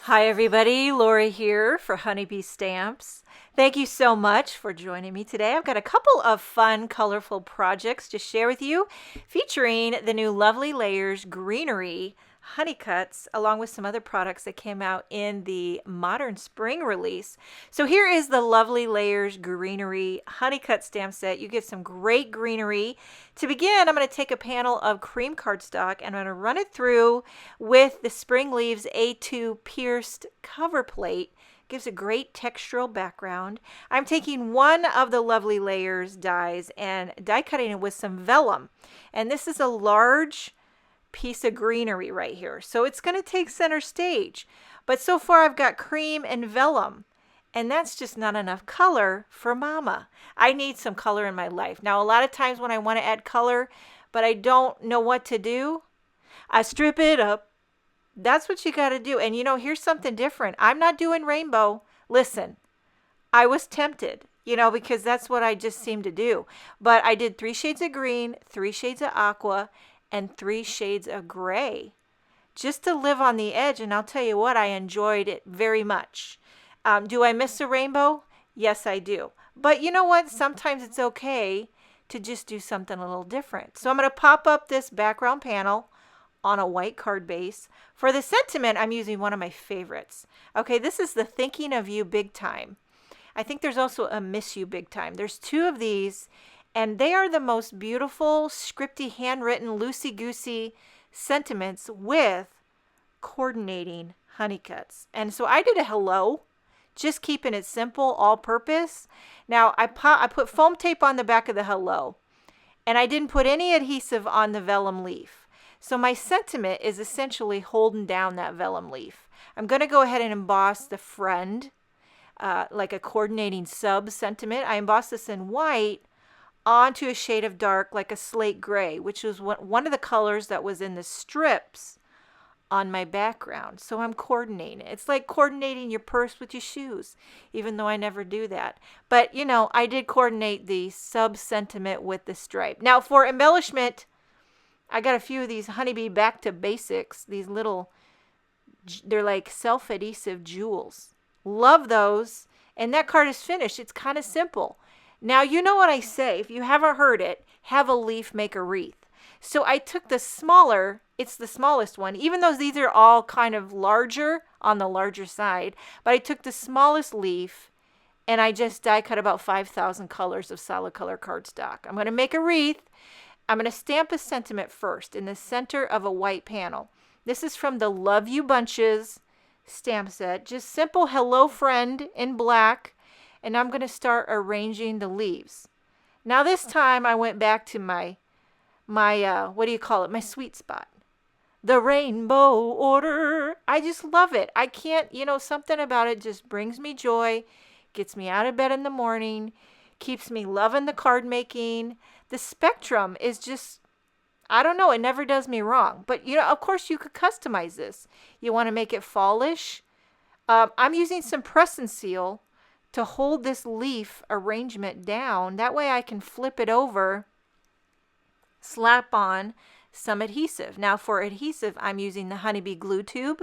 Hi everybody, Lori here for Honeybee Stamps. Thank you so much for joining me today. I've got a couple of fun, colorful projects to share with you featuring the new Lovely Layers Greenery Honey Cuts along with some other products that came out in the Modern Spring release. So here is the Lovely Layers Greenery Honey Cut stamp set. You get some great greenery. To begin, I'm going to take a panel of cream cardstock and I'm going to run it through with the Spring Leaves A2 pierced cover plate. Gives a great textural background. I'm taking one of the Lovely Layers dies and die cutting it with some vellum. And this is a large piece of greenery right here. So it's going to take center stage. But so far I've got cream and vellum. And that's just not enough color for mama. I need some color in my life. Now, a lot of times when I want to add color, but I don't know what to do, I strip it up. That's what you got to do. And here's something different. I'm not doing rainbow. Listen, I was tempted, because that's what I just seem to do. But I did 3 shades of green, 3 shades of aqua, and 3 shades of gray just to live on the edge. And I'll tell you what, I enjoyed it very much. Do I miss a rainbow? Yes, I do. But you know what? Sometimes it's okay to just do something a little different. So I'm going to pop up this background panel on a white card base. For the sentiment, I'm using one of my favorites. Okay, this is the Thinking of You Big Time. I think there's also a Miss You Big Time. There's 2 of these, and they are the most beautiful, scripty, handwritten, loosey-goosey sentiments with coordinating honey cuts. And so I did a hello, just keeping it simple, all-purpose. Now, I put foam tape on the back of the hello, and I didn't put any adhesive on the vellum leaf. So my sentiment is essentially holding down that vellum leaf. I'm going to go ahead and emboss the friend, like a coordinating sub sentiment. I embossed this in white onto a shade of dark, like a slate gray, which was one of the colors that was in the strips on my background. So I'm coordinating. It's like coordinating your purse with your shoes, even though I never do that. But, I did coordinate the sub sentiment with the stripe. Now, for embellishment, I got a few of these Honeybee Back to Basics. These little, they're like self-adhesive jewels. Love those. And that card is finished. It's kind of simple. Now, you know what I say. If you haven't heard it, have a leaf, make a wreath. So I took the smaller, it's the smallest one, even though these are all kind of larger, on the larger side. But I took the smallest leaf and I just die cut about 5,000 colors of solid color cardstock. I'm going to make a wreath. I'm going to stamp a sentiment first in the center of a white panel. This is from the Love You Bunches stamp set. Just simple hello friend in black. And I'm going to start arranging the leaves. Now this time I went back to my what do you call it? My sweet spot. The rainbow order. I just love it. I can't, something about it just brings me joy, gets me out of bed in the morning, keeps me loving the card making. The spectrum is just, I don't know, it never does me wrong. But, of course you could customize this. You want to make it fallish. I'm using some press and seal to hold this leaf arrangement down. That way I can flip it over, slap on some adhesive. Now for adhesive, I'm using the Honeybee glue tube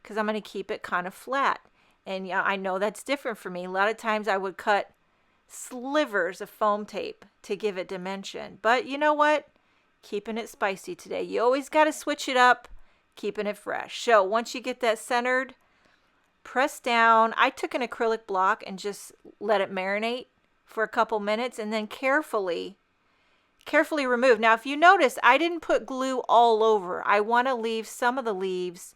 because I'm going to keep it kind of flat. And I know that's different for me. A lot of times I would cut slivers of foam tape to give it dimension. But you know what? Keeping it spicy today. You always got to switch it up, keeping it fresh. So once you get that centered, press down. I took an acrylic block and just let it marinate for a couple minutes and then carefully remove. Now, if you notice, I didn't put glue all over. I want to leave some of the leaves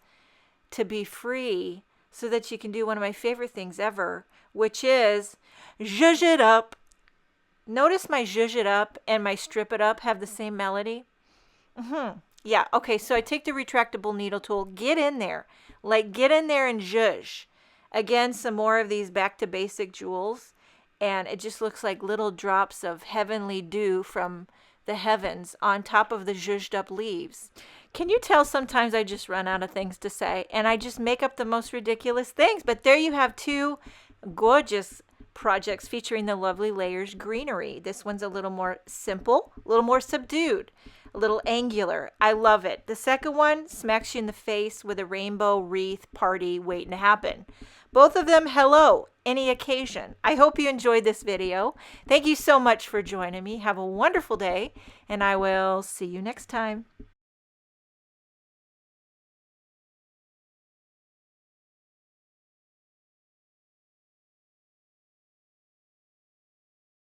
to be free so that you can do one of my favorite things ever, which is zhuzh it up. Notice my zhuzh it up and my strip it up have the same melody. Yeah, okay, so I take the retractable needle tool, get in there and zhuzh. Again, some more of these back to basic jewels, and it just looks like little drops of heavenly dew from the heavens on top of the zhuzhed up leaves. Can you tell sometimes I just run out of things to say, and I just make up the most ridiculous things? But there you have 2 gorgeous projects featuring the Lovely Layers Greenery. This one's a little more simple, a little more subdued. a little angular. I love it. The second one smacks you in the face with a rainbow wreath party waiting to happen. Both of them, hello, any occasion. I hope you enjoyed this video. Thank you so much for joining me. Have a wonderful day, and I will see you next time.